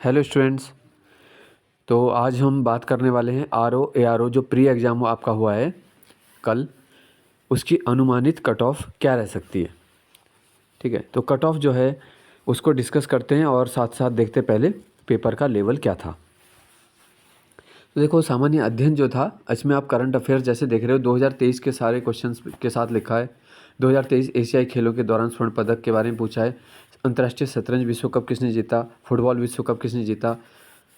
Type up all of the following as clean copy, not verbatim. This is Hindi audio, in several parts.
Hello students. तो आज हम बात करने वाले हैं ARO जो प्री एग्ज़ाम आपका हुआ है कल, उसकी अनुमानित कट ऑफ क्या रह सकती है। ठीक है, तो कट ऑफ जो है उसको डिस्कस करते हैं और साथ साथ देखते पहले पेपर का लेवल क्या था। तो देखो, सामान्य अध्ययन जो था, इसमें आप करंट अफेयर्स जैसे देख रहे हो 2023 के सारे क्वेश्चंस के साथ लिखा है। 2023 एशियाई खेलों के दौरान स्वर्ण पदक के बारे में पूछा है। अंतर्राष्ट्रीय शतरंज विश्व कप किसने जीता, फुटबॉल विश्व कप किसने जीता,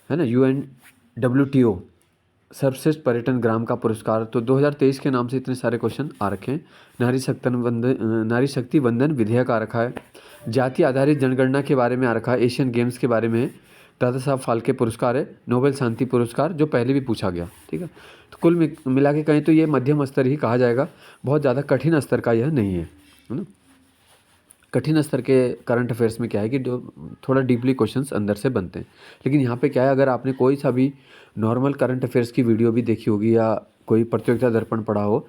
है ना। UNWTO सर्वश्रेष्ठ पर्यटन ग्राम का पुरस्कार। तो 2023 के नाम से इतने सारे क्वेश्चन आ रखे हैं। नारी शक्ति वंदन विधेयक आ रखा है। जाति आधारित जनगणना के बारे में आ रखा है। एशियन गेम्स के बारे में है। दादा साहब फाल्के पुरस्कार है। नोबेल शांति पुरस्कार जो पहले भी पूछा गया। ठीक है, तो कुल मिला के कहें तो ये मध्यम स्तर ही कहा जाएगा, बहुत ज़्यादा कठिन स्तर का यह नहीं है ना। कठिन स्तर के करंट अफेयर्स में क्या है कि जो थोड़ा डीपली क्वेश्चंस अंदर से बनते हैं। लेकिन यहाँ पे क्या है, अगर आपने कोई सा भी नॉर्मल करंट अफेयर्स की वीडियो भी देखी होगी या कोई प्रतियोगिता दर्पण पढ़ा हो,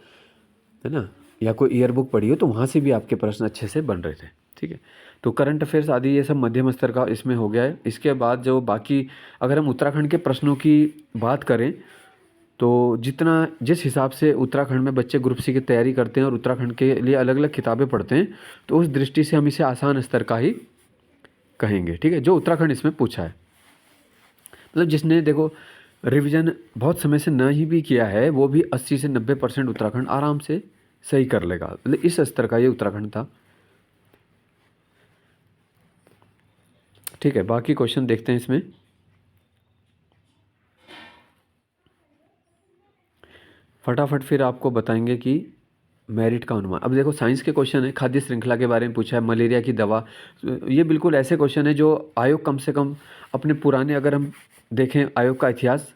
है ना, या कोई ईयर बुक पढ़ी हो, तो वहाँ से भी आपके प्रश्न अच्छे से बन रहे थे। ठीक है, तो करंट अफेयर्स आदि ये सब मध्यम स्तर का इसमें हो गया है। इसके बाद जो बाकी, अगर हम उत्तराखंड के प्रश्नों की बात करें तो जिस हिसाब से उत्तराखंड में बच्चे ग्रुप सी की तैयारी करते हैं और उत्तराखंड के लिए अलग अलग किताबें पढ़ते हैं, तो उस दृष्टि से हम इसे आसान स्तर का ही कहेंगे। ठीक है, जो उत्तराखंड इसमें पूछा है, मतलब जिसने देखो रिवीजन बहुत समय से न ही भी किया है, वो भी 80 से 90% उत्तराखंड आराम से सही कर लेगा। मतलब इस स्तर का ये उत्तराखंड था। ठीक है, बाकी क्वेश्चन देखते हैं इसमें। फटाफट फिर आपको बताएंगे कि मेरिट का अनुमान। अब देखो, साइंस के क्वेश्चन है, खाद्य श्रृंखला के बारे में पूछा है, मलेरिया की दवा। ये बिल्कुल ऐसे क्वेश्चन है जो आयोग कम से कम अपने पुराने, अगर हम देखें आयोग का इतिहास,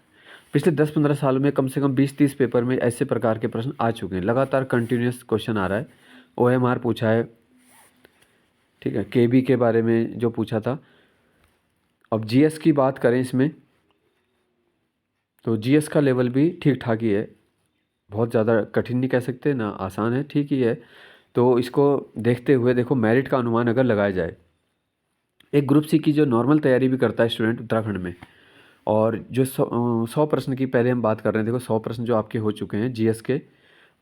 पिछले 10-15 साल में कम से कम 20-30 पेपर में ऐसे प्रकार के प्रश्न आ चुके हैं। लगातार कंटिन्यूस क्वेश्चन आ रहा है। OMR पूछा है। ठीक है, KB के बारे में जो पूछा था। अब GS की बात करें इसमें, तो GS का लेवल भी ठीक ठाक ही है, बहुत ज़्यादा कठिन नहीं कह सकते, ना आसान है, ठीक ही है। तो इसको देखते हुए देखो, मेरिट का अनुमान अगर लगाया जाए, एक ग्रुप सी की जो नॉर्मल तैयारी भी करता है स्टूडेंट उत्तराखंड में, और जो 100 प्रश्न की पहले हम बात कर रहे हैं, देखो 100 प्रश्न जो आपके हो चुके हैं GS के,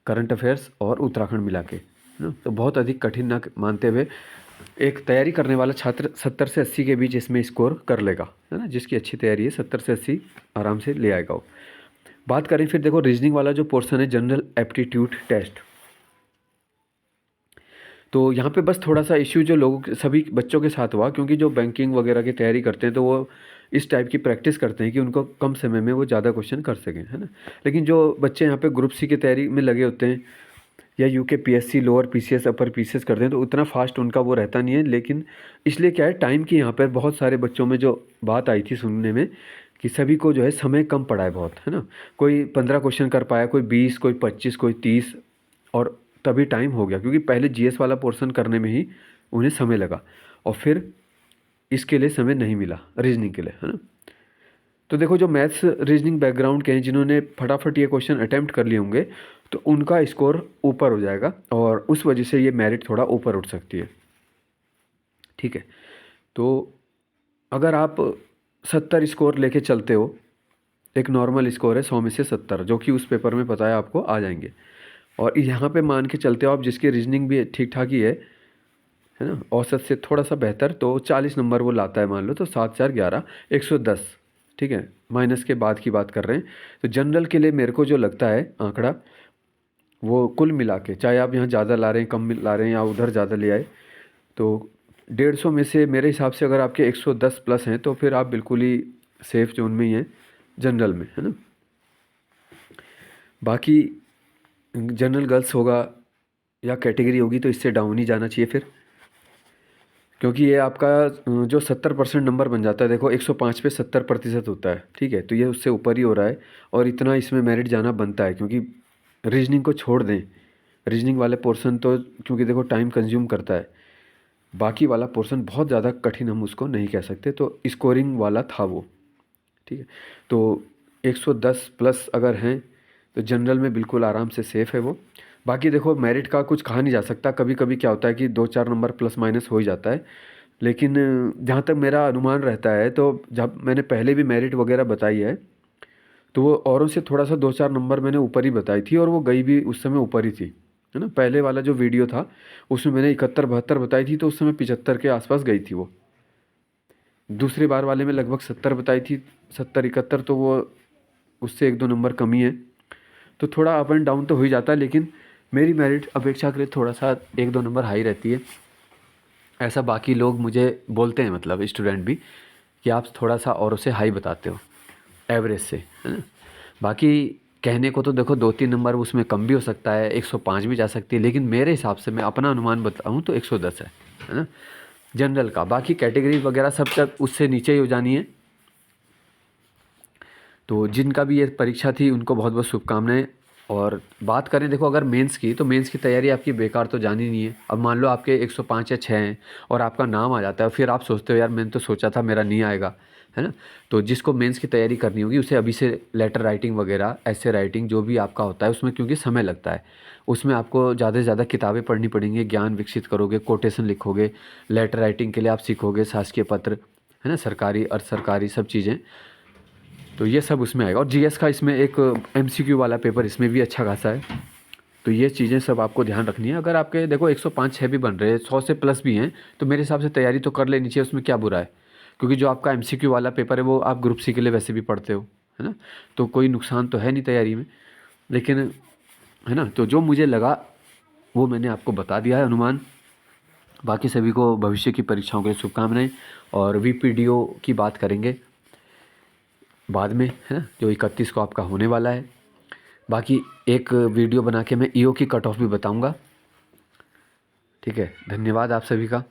करंट अफेयर्स और उत्तराखंड मिला के, है ना, तो बहुत अधिक कठिन ना मानते हुए एक तैयारी करने वाला छात्र 70 से 80 के बीच इसमें स्कोर कर लेगा, है ना। जिसकी अच्छी तैयारी है 70 से 80 आराम से ले आएगा वो। बात करें फिर देखो रीजनिंग वाला जो पोर्शन है, जनरल एप्टीट्यूड टेस्ट, तो यहाँ पे बस थोड़ा सा इश्यू जो सभी बच्चों के साथ हुआ, क्योंकि जो बैंकिंग वगैरह की तैयारी करते हैं तो वो इस टाइप की प्रैक्टिस करते हैं कि उनको कम समय में वो ज़्यादा क्वेश्चन कर सकें, है ना। लेकिन जो बच्चे यहाँ पे ग्रुप सी की तैयारी में लगे होते हैं, या UKPSC लोअर PCS अपर PCS करते हैं, तो उतना फास्ट उनका वो रहता नहीं है। लेकिन इसलिए क्या है, टाइम की यहाँ पर बहुत सारे बच्चों में जो बात आई थी सुनने में, कि सभी को जो है समय कम पड़ा है बहुत, है ना। कोई 15 क्वेश्चन कर पाया, कोई 20, कोई 25, कोई 30, और तभी टाइम हो गया, क्योंकि पहले GS वाला पोर्शन करने में ही उन्हें समय लगा, और फिर इसके लिए समय नहीं मिला रीजनिंग के लिए, है ना। तो देखो, जो मैथ्स रीजनिंग बैकग्राउंड के हैं, जिन्होंने फटाफट ये क्वेश्चन अटैम्प्ट कर लिए होंगे, तो उनका स्कोर ऊपर हो जाएगा, और उस वजह से ये मेरिट थोड़ा ऊपर उठ सकती है। ठीक है, तो अगर आप 70 स्कोर लेके चलते हो, एक नॉर्मल स्कोर है 100 में से 70, जो कि उस पेपर में पता है आपको आ जाएंगे, और यहाँ पे मान के चलते हो आप, जिसकी रीजनिंग भी ठीक ठाक ही है ना, औसत से थोड़ा सा बेहतर, तो 40 नंबर वो लाता है मान लो, तो 7-4-11 110। ठीक है, माइनस के बाद की बात कर रहे हैं। तो जनरल के लिए मेरे को जो लगता है आंकड़ा, वो कुल मिला के, चाहे आप यहाँ ज़्यादा ला रहे हैं, कम ला रहे हैं, या उधर ज़्यादा ले आए, तो 150 में से मेरे हिसाब से अगर आपके 110 प्लस हैं, तो फिर आप बिल्कुल ही सेफ जोन में ही हैं जनरल में, है ना। बाकी जनरल गर्ल्स होगा या कैटेगरी होगी, तो इससे डाउन ही जाना चाहिए फिर, क्योंकि ये आपका जो 70% नंबर बन जाता है, देखो 105 पे 70% होता है। ठीक है, तो ये उससे ऊपर ही हो रहा है, और इतना इसमें मेरिट जाना बनता है, क्योंकि रीजनिंग को छोड़ दें, रीजनिंग वाले पोर्शन तो क्योंकि देखो टाइम कंज्यूम करता है, बाकी वाला पोर्शन बहुत ज़्यादा कठिन हम उसको नहीं कह सकते, तो स्कोरिंग वाला था वो। ठीक है, तो 110 प्लस अगर हैं, तो जनरल में बिल्कुल आराम से सेफ़ है वो। बाकी देखो, मेरिट का कुछ कहा नहीं जा सकता, कभी कभी क्या होता है कि 2-4 नंबर प्लस माइनस हो ही जाता है, लेकिन जहाँ तक मेरा अनुमान रहता है, तो जब मैंने पहले भी मेरिट वगैरह बताई है, तो वो औरों से थोड़ा सा 2-4 नंबर मैंने ऊपर ही बताई थी, और वो गई भी उस समय ऊपर ही थी, है ना। पहले वाला जो वीडियो था उसमें मैंने 71-72 बताई थी, तो उस समय 75 के आसपास गई थी वो। दूसरी बार वाले में लगभग 70 बताई थी, 70-71, तो वो उससे 1-2 नंबर कमी है। तो थोड़ा अप एंड डाउन तो हो ही जाता है, लेकिन मेरी मेरिट अपेक्षा के लिए थोड़ा सा 1-2 नंबर हाई रहती है। ऐसा बाकी लोग मुझे बोलते हैं, मतलब स्टूडेंट भी, कि आप थोड़ा सा औरों से हाई बताते हो एवरेज से, है ना। बाकी कहने को तो देखो 2-3 नंबर उसमें कम भी हो सकता है, 105 भी जा सकती है, लेकिन मेरे हिसाब से मैं अपना अनुमान बताऊँ तो 110 है ना, जनरल का। बाकी कैटेगरी वगैरह सब तक उससे नीचे ही हो जानी है। तो जिनका भी ये परीक्षा थी उनको बहुत बहुत शुभकामनाएं। और बात करें, देखो अगर मेंस की, तो मेंस की तैयारी आपकी बेकार तो जानी नहीं है। अब मान लो आपके 105 या 6 हैं और आपका नाम आ जाता है, फिर आप सोचते हो यार मैंने तो सोचा था मेरा नहीं आएगा, है ना। तो जिसको मेंस की तैयारी करनी होगी उसे अभी से लेटर राइटिंग वगैरह, ऐसे राइटिंग जो भी आपका होता है उसमें, क्योंकि समय लगता है, उसमें आपको ज़्यादा से ज़्यादा किताबें पढ़नी पड़ेंगी, ज्ञान विकसित करोगे, कोटेशन लिखोगे, लेटर राइटिंग के लिए आप सीखोगे, शासकीय पत्र, है ना, सरकारी अर्ध सरकारी सब चीज़ें। तो ये सब उसमें आएगा। और जीएस का इसमें एक एमसीक्यू वाला पेपर इसमें भी अच्छा खासा है। तो ये चीज़ें सब आपको ध्यान रखनी है। अगर आपके देखो 105-6 भी बन रहे हैं, 100 से प्लस भी हैं, तो मेरे हिसाब से तैयारी तो कर लेनी चाहिए, उसमें क्या बुरा है। क्योंकि जो आपका एमसीक्यू वाला पेपर है वो आप ग्रुप सी के लिए वैसे भी पढ़ते हो, है ना। तो कोई नुकसान तो है नहीं तैयारी में, लेकिन, है ना। तो जो मुझे लगा वो मैंने आपको बता दिया है अनुमान। बाकी सभी को भविष्य की परीक्षाओं के लिए शुभकामनाएं। और वीपीडीओ की बात करेंगे बाद में, है ना, जो 31 को आपका होने वाला है। बाकी एक वीडियो बना के मैं ईओ की कट ऑफ भी बताऊंगा। ठीक है, धन्यवाद आप सभी का।